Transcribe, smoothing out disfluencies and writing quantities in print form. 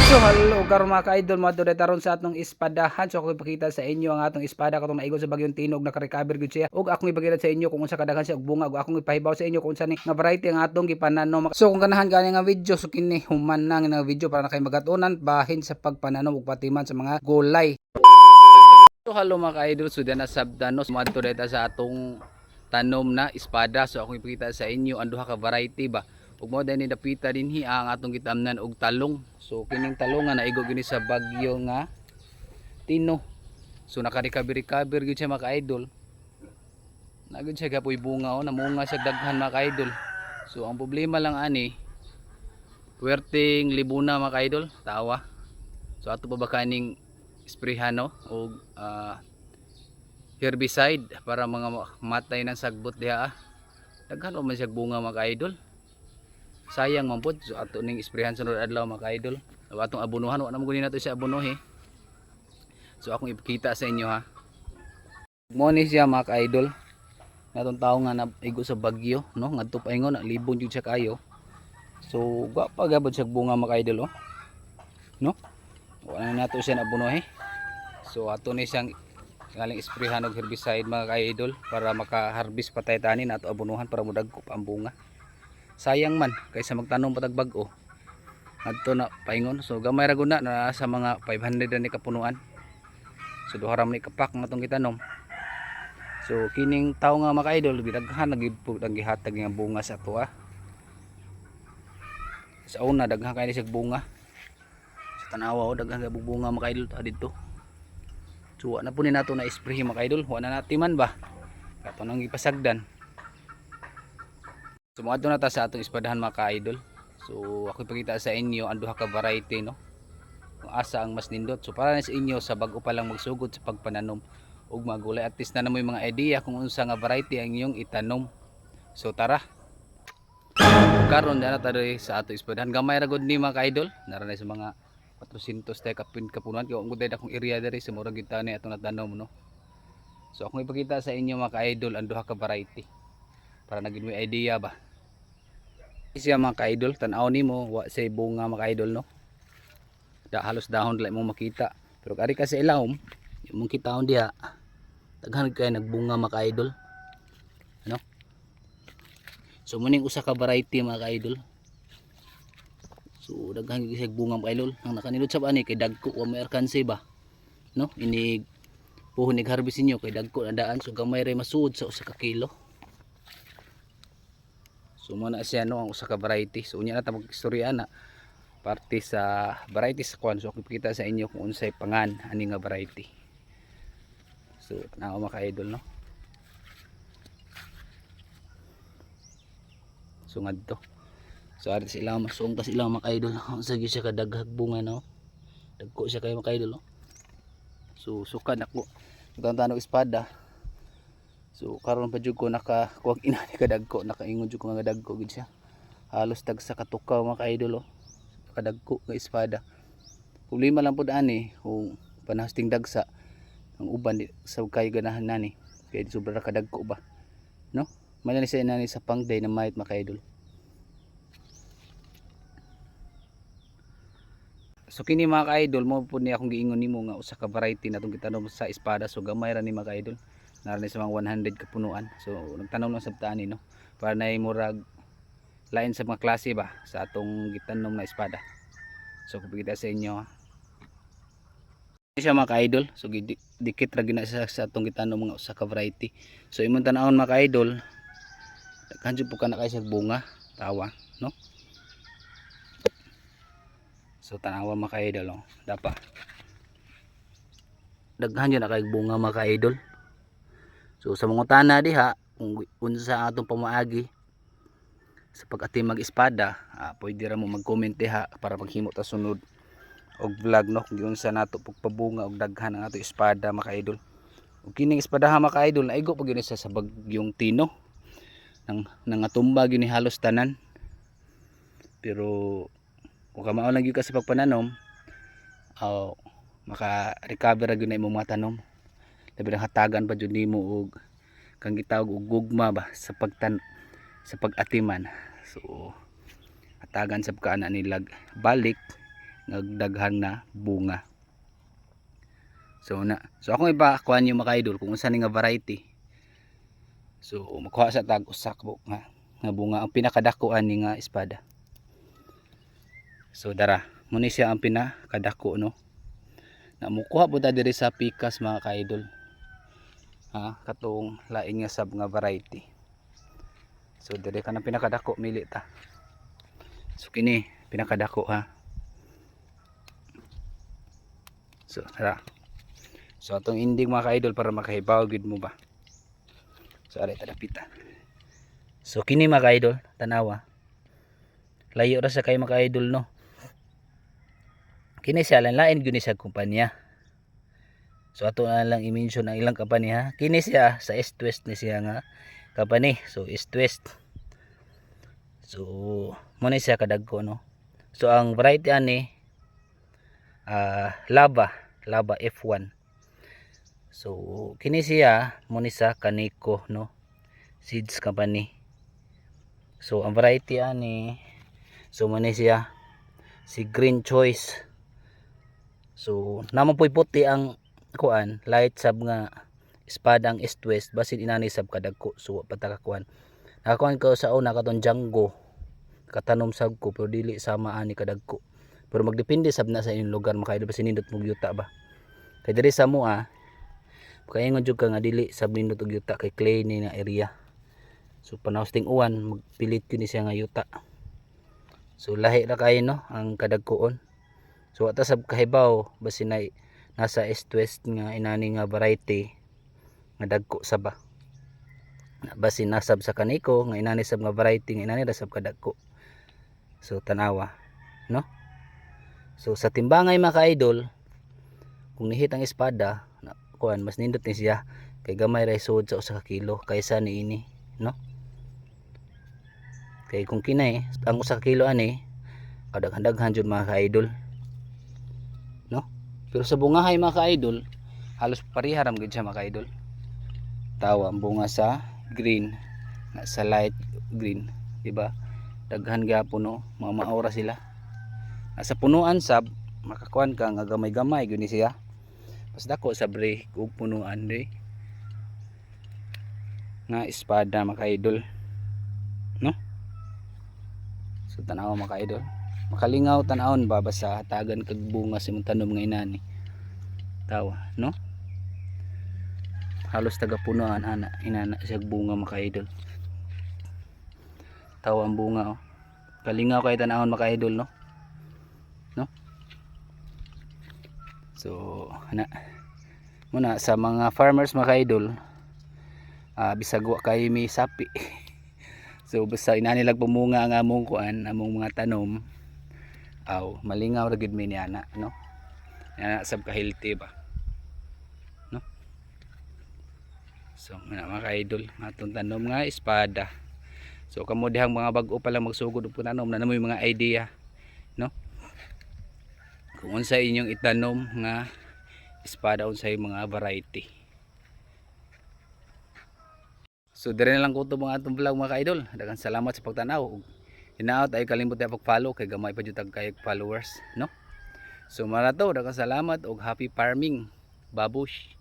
So hello karon mga ka-idol, mga tuloy taron sa atong espadahan. So ako ipakita sa inyo ang atong espada katong naigo sa bagyong Tinog, naka-recover gud siya. Ug akong ipakita sa inyo kung unsa kadaghan siya og bunga, ug akong ipahibaw sa inyo kung unsa ni nga variety ang atong gipananom. So kung ganahan gani nga video, so kini human na nga video para na kay magatunan bahin sa pagpananom ug patiman sa mga gulay. So hello mga ka-idol, so dana sabdanos mga tuloy ta sa atong tanom na espada. So akong ipakita sa inyo ang duha ka variety ba. Ug mo din dapita dinhi ang atong gitamnan og talong. So kining talong nga naigo gini sa bagyo nga Tino. So naka-recover gyud siya mga ka-idol. Nagud siya gapoy bunga namunga siya daghan mga ka-idol. So ang problema lang ani puwerteng libuna mga ka-idol, tawa. So ato pa ba kaning sprayhan og herbicide para mga matay ng sagbot diha. Daghan man siya bunga mga ka-idol. Sayang man pod. So ato ning isprehan sunod adlaw mga ka-idol. So atong abunuhan wa na mo guni nato siya abunuhi. So akong ipakita sa inyo ha. Mo ni siya mga ka-idol. Natong tawo nga naigo sa bagyo no, ngadto pa ingon libon jud siya kayo. So wa pa gabod siya bunga mga ka-idol oh. No? Wala na nato siya nabunuhi. So ato ni siyang galing isprehan og herbicide mga ka-idol para maka-harvest patay tanin ato abunuhan para mudagko pa ang bunga. Sayang man kaysa magtanom patag bag-o adto na paingon. So gamay ra gud na sa mga 500 na ni kapunuan. So duha ra man ni kapak nga tong gitanom. So kining tawo nga mga idol gidaghan nagipud ang gihatag nga bunga sa ato sa una daghan kay siya bunga sa tanawa daghan nga bunga mga idol didto. So wa na po ni nato na spray mga idol, wa na natiman ba ato nang gipasagdan. So mga na ta sa atong espadahan mga ka-idol. So ako ipakita sa inyo ang duha ka variety no. Kung asa ang mas nindot. So para na sa inyo sa bag-o pa lang magsugod sa pagpananom ug magulay at least na namoy mga idea kung unsa nga variety ang inyong itanom. So tara. Karon na ta sa atong espadahan. Gamay ra gud ni mga ka-idol. Nara na sa mga 400 tayo kapunan kay ug gud akong area diri sa murag gid tani atong natanom no. So akong ipakita sa inyo mga ka-idol ang duha ka variety para naging may idea ba. Siya mga ka-idol, tanaw nimo wa say bunga mga ka-idol no. Halos dahon dili mo makita. Pero kari ka sa ilawom, imong kitahon diha. Daghan kay nagbunga mga ka-idol. Ano? So muning usa ka variety mga ka-idol. So daghan gyud bunga mga ka-idol. Ang nakanilot sa ani kay dagko wa may arkanse ba. No? Ini puhon ig harvest niyo kay dagko na daan so gamay ray masuod sa usa ka kilo. So muna siya no ang usa ka variety. So unya na ta mag-istorya na parte sa variety sa kwan. So ako ipakita sa inyo kung unsay pangan ani nga variety. So naa mga ka-idol no. So ngadto. So ari sila masuong ta sila mga ka-idol. Unsa gyud siya kadaghag bunga no. Dagko siya kay mga ka-idol no. So sukan ako tanog espada. So karon pa jud ko nakakuwag ina ni kadagko, nakaingon jud ko nga dagko gid siya. Halos tag sa katukaw mga ka-idol oh. Kadagko nga espada. Problema lang pud ani kung panahasting dagsa ang uban di sa kay ganahan nani. Kay sobra kadagko ba. No? Mala ni sa inani sa pangday na might mga ka-idol. So kini mga ka-idol mo pud ni akong giingon nimo nga usa ka variety natong gitanom sa espada. So gamay ra ni mga ka-idol. Naran sa mga 100 kapunuan. So nagtanom lang sa tani no para na murag lain sa mga klase ba sa atong gitanom na espada. So kupikita sa inyo ha. Ini siya mga ka-idol. So dikit ra gina sa atong gitanom mga usa ka variety. So imong tan-awon mga ka-idol daghan jud po kana kay sa bunga tawa no. So tanawa mga ka-idol oh. Dapa daghan jud na kay bunga mga ka-idol. So sa mga tana diha kung unsa atong pamaagi sa pag-atim mag-espada, pwede ra mo mag-comment diha para paghimo ta sunod og vlog no kung unsa nato pagpabunga og daghan ang ato espada mga ka-idol. Ug kining espada mga ka-idol naigo pag sa bagyong Tino. Nang atumba gyud ni halos tanan. Pero kung kamao lang gyud ka sa pagpananom, maka-recover gyud na imong mga tanom. Labi na hatagan pa jud nimo og kang gitawag og gugma ba sa sa pag-atiman. So hatagan sa pagkaana nilag balik ngagdaghang na bunga. So akong ipakuan yung mga idol kung unsa ni nga variety. So makuha sa tag usak nga bunga ang pinakadako ani nga espada. So dara, muni siya ang pinakadako no. Na mukuha po ta diri sa pikas mga ka-idol. Katong lain nga sab nga variety. So diri ka na pinakadako mili ta. So kini pinakadako ha. So tara. So atong ending mga ka-idol para makahibaw gid mo ba. So ari ta dapita. So kini mga ka-idol, tanawa. Layo ra sa kay mga ka-idol no. Kini siya lain gyud ni sa kumpanya. So ato na lang i-mention ang ilang company ha. Kini siya sa East West ni siya nga company. So East West. So mo ni siya kadagko no. So ang variety ani Lava F1. So kini siya mo ni sa Kaneko no. Seeds company. So ang variety ani mo ni siya si Green Choice. So naman po'y puti ang kuan, light sab nga espadang East West basin inani sab kadagko. So pataka kuan. Nakakuan ko sa una katon Django. Katanom sab ko pero dili sama ani kadagko. Pero magdepende sab na sa inyong lugar makaidol basin nindot mo yuta ba. Kay diri sa mua kaingon jud ka nga dili sab nindot og yuta kay clay ni na area. So panahos ting uwan magpilit yun ni siya nga yuta. So lahi ra kayo no ang kadagkoon. So ata sab kahibaw basin ay nasa East West nga inani nga variety nga dagko sab ba. Basin nasab sa Kaneko nga inani sab nga variety nga inani ra sab kadagko. So tanawa no. So sa timbangay mga ka-idol kung nihit ang espada kuan mas nindot ni siya kay gamay ra sud sa usa ka kilo kaysa niini no. Kay kung kinay ang usa ka kilo ani kadaghan jud mga ka-idol no. Pero sa bungahay mga ka-idol halos pareha ram gid siya mga ka-idol. Tawa ang bunga sa green na sa light green, di ba? Daghan gyapon no, mga maura sila. Sa punuan sab makakuan ka nga gamay-gamay gyud ni siya. Mas dako sa break ug punuan di nga espada mga ka-idol no. So tanaw mga ka-idol, makalingaw tan-awon ba basta hatagan kag bunga sa imong tanom nga inani. Tawa no, halos taga punuan ana inana siya bunga mga ka-idol. Tawa ang bunga oh. Kalingaw kay tan-awon mga ka-idol no. So muna sa mga farmers mga ka-idol bisag wa kay may sapi. So basta inani lag pumunga ang among kuan among mga tanom malingaw ra gid mi ni ana no. Ana sab ka healthy ba no. So mga ka-idol matong tanom nga espada. So kamo dihang mga bag-o pa lang magsugod og tanom na namoy mga idea no. Kung unsa inyong itanom nga espada unsay mga variety. So dire na lang ko to mga atong vlog mga ka-idol. Daghang salamat sa pagtanaw. Hinaot ay kalimot ay pag-follow kay gamay pa jud tag kay followers no. So marato daghang salamat og happy farming. Babush.